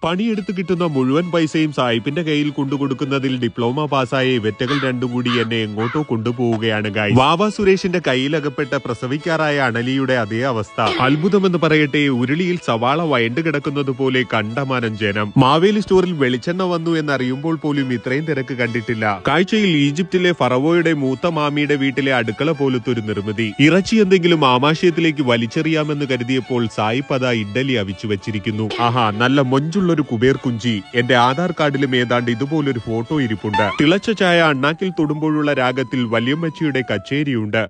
പണിയെടുത്ത് കിട്ടുന്ന മുഴുവൻ പൈസയും സായിപ്പിന്റെ കയ്യിൽ കൊണ്ടുകൊടുക്കുന്നതിൽ ഡിപ്ലോമ പാസ്സായ ഇവറ്റകൾ രണ്ടും കൂടി എന്നെ എങ്ങോട്ടോ കൊണ്ടുപോവുകയാണ് ഗൈസ്. വാവ സുരേഷിന്റെ കയ്യിലകപ്പെട്ട പ്രസവിക്കാറായ അണലിയുടെ അതേ അവസ്ഥ. അത്ഭുതമെന്ന് പറയട്ടെ, ഉരുളിയിൽ സവാള വയണ്ട് കിടക്കുന്നത് പോലെ കണ്ടമാനം ജനം. മാവേലി സ്റ്റോറിൽ വെളിച്ചെണ്ണ വന്നു എന്നറിയുമ്പോൾ പോലും ഇത്രയും തിരക്ക് കണ്ടിട്ടില്ല. കാഴ്ചയിൽ ഈജിപ്തിലെ ഫറവോയുടെ മൂത്ത മാമിയുടെ വീട്ടിലെ അടുക്കള പോലത്തെ ഒരു നിർമ്മിതി. ഇറച്ചി എന്തെങ്കിലും ആമാശയത്തിലേക്ക് വലിച്ചെറിയാമെന്ന് കരുതിയപ്പോൾ സായിപ്പ് അതാ ഇഡ്ഡലി അവിച്ചു വെച്ചിരിക്കുന്നു. ആഹാ, നല്ല മൊഞ്ചുള്ളൊരു കുബേർ കുഞ്ചി. എന്റെ ആധാർ കാർഡിലും ഏതാണ്ട് ഇതുപോലൊരു ഫോട്ടോ ഇരിപ്പുണ്ട്. തിളച്ച ചായ അണ്ണാക്കിൽ തൊടുമ്പോഴുള്ള രാഗത്തിൽ വല്യമ്മച്ചിയുടെ കച്ചേരിയുണ്ട്.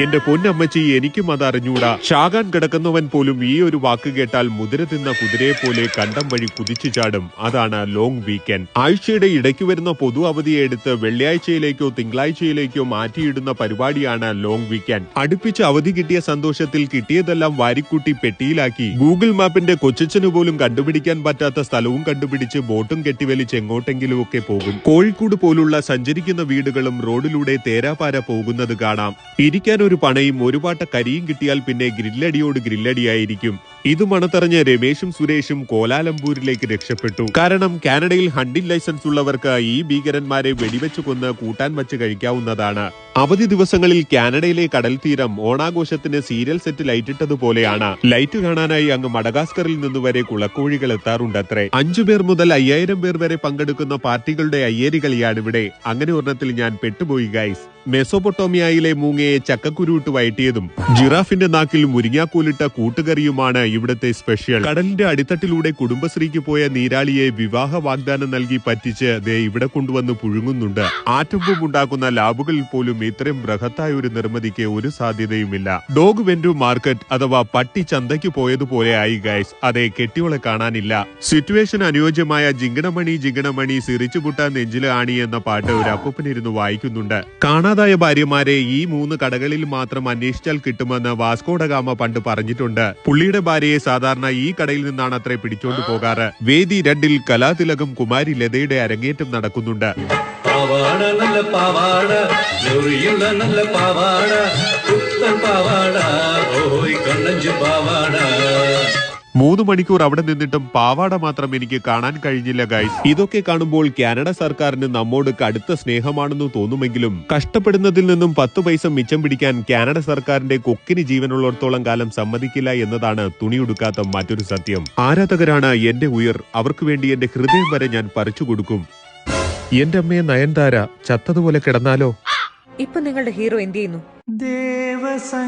എന്റെ പൊന്നമ്മച്ചി, എനിക്കും അതറിഞ്ഞൂടാ. ഷാകാൻ കിടക്കുന്നവൻ പോലും ഈ ഒരു വാക്ക് കേട്ടാൽ മുതിര തിന്ന കുതിരയെ പോലെ കണ്ടം വഴി കുതിച്ചു ചാടും. അതാണ് ലോങ് വീക്കെൻഡ്. ആഴ്ചയുടെ ഇടയ്ക്ക് വരുന്ന പൊതു അവധിയെ എടുത്ത് വെള്ളിയാഴ്ചയിലേക്കോ തിങ്കളാഴ്ചയിലേക്കോ മാറ്റിയിടുന്ന പരിപാടിയാണ് ലോങ് വീക്കെൻഡ്. അടുപ്പിച്ച് അവധി കിട്ടിയ സന്തോഷത്തിൽ കിട്ടിയതെല്ലാം വാരിക്കൂട്ടി പെട്ടിയിലാക്കി ഗൂഗിൾ മാപ്പിന്റെ കൊച്ചച്ഛന് പോലും കണ്ടുപിടിക്കാൻ പറ്റാത്ത സ്ഥലവും കണ്ടുപിടിച്ച് ബോട്ടും കെട്ടിവലിച്ച് എങ്ങോട്ടെങ്കിലും ഒക്കെ പോകും. കോഴിക്കോട് പോലുള്ള സഞ്ചരിക്കുന്ന വീടുകളും റോഡിലൂടെ തേരാപാര പോകുന്നത് കാണാം. ഇരിക്കാൻ ഒരു പണയും ഒരു പാട്ട കരിയും കിട്ടിയാൽ പിന്നെ ഗ്രില്ലടിയോട് ഗ്രില്ലടിയായിരിക്കും. ഇത് മണത്തറിഞ്ഞ് രമേശും സുരേഷും കോലാലംപൂരിലേക്ക് രക്ഷപ്പെട്ടു. കാരണം കാനഡയിൽ ഹണ്ടിംഗ് ലൈസൻസ് ഉള്ളവർക്ക് ഈ ഭീകരന്മാരെ വെടിവെച്ച് കൊന്ന് കൂട്ടാൻ വച്ച് കഴിക്കാവുന്നതാണ്. അവധി ദിവസങ്ങളിൽ കാനഡയിലെ കടൽ തീരം ഓണാഘോഷത്തിന് സീരിയൽ സെറ്റ് ലൈറ്റിട്ടതുപോലെയാണ്. ലൈറ്റ് കാണാനായി അങ്ങ് മഡഗാസ്കറിൽ നിന്നുവരെ കുളക്കോഴികൾ എത്താറുണ്ടത്രേ. 5 പേർ മുതൽ 5000 പേർ വരെ പങ്കെടുക്കുന്ന പാർട്ടികളുടെ അയ്യേരികളിയാണിവിടെ. അങ്ങനെ ഒരെണ്ണത്തിൽ ഞാൻ പെട്ടുപോയി ഗൈസ്. മെസോപ്പൊട്ടോമിയയിലെ മൂങ്ങയെ ചക്കക്കുരുട്ട് വയറ്റിയതും ജിറാഫിന്റെ നാക്കിൽ മുരിങ്ങാക്കോലിട്ട കൂട്ടുകറിയുമാണ് ഇവിടത്തെ സ്പെഷ്യൽ. കടലിന്റെ അടിത്തട്ടിലൂടെ കുടുംബശ്രീക്ക് പോയ നീരാളിയെ വിവാഹ വാഗ്ദാനം നൽകി പറ്റിച്ച് ദേ ഇവിടെ കൊണ്ടുവന്ന് പുഴുങ്ങുന്നുണ്ട്. ആറ്റം ബോംബ് ഉണ്ടാക്കുന്ന ലാബുകളിൽ പോലും ഇത്രയും ബൃഹത്തായ ഒരു നിർമ്മിതിക്ക് ഒരു സാധ്യതയുമില്ല. ഡോഗ് വെന്റു മാർക്കറ്റ് അഥവാ പട്ടി ചന്തയ്ക്ക് പോയതുപോലെ ആയി ഗൈസ്. അതെ, കെട്ടിയോളെ കാണാനില്ല. സിറ്റുവേഷൻ അനുയോജ്യമായ ജിങ്കണമണി ജിങ്കണമണി സിറിച്ചുപുട്ട നെഞ്ചില് ആണി എന്ന പാട്ട് ഒരു അപ്പൂപ്പനിരുന്ന് വായിക്കുന്നുണ്ട്. കാണാതായ ഭാര്യമാരെ ഈ 3 കടകളിൽ മാത്രം അന്വേഷിച്ചാൽ കിട്ടുമെന്ന് വാസ്കോഡഗാമ പണ്ട് പറഞ്ഞിട്ടുണ്ട്. പുള്ളിയുടെ ഭാര്യയെ സാധാരണ ഈ കടയിൽ നിന്നാണ് അത്രേ പിടിച്ചോണ്ട് പോകാറ്. വേദി 2-ൽ കലാതിലകം കുമാരി ലതയുടെ അരങ്ങേറ്റം നടക്കുന്നുണ്ട്. 3 മണിക്കൂർ അവിടെ നിന്നിട്ടും പാവാട മാത്രം എനിക്ക് കാണാൻ കഴിഞ്ഞില്ല ഗൈസ്. ഇതൊക്കെ കാണുമ്പോൾ കാനഡ സർക്കാരിന് നമ്മോട് കടുത്ത സ്നേഹമാണെന്ന് തോന്നുമെങ്കിലും കഷ്ടപ്പെടുന്നതിൽ നിന്നും 10 പൈസ മിച്ചം പിടിക്കാൻ കാനഡ സർക്കാരിന്റെ കൊക്കിന് ജീവനുള്ളിടത്തോളം കാലം സമ്മതിക്കില്ല എന്നതാണ് തുണിയുടുക്കാത്ത മറ്റൊരു സത്യം. ആരാധകരാണ് എന്റെ ഉയർ. അവർക്ക് വേണ്ടി എന്റെ ഹൃദയം വരെ ഞാൻ പറിച്ചു കൊടുക്കും. എന്റെ അമ്മയെ നയൻതാര ചത്തതുപോലെ കിടന്നാലോ? ഇപ്പൊ നിങ്ങളുടെ ഹീറോ എന്ത് ചെയ്യുന്നു? ദേവസംഗീതം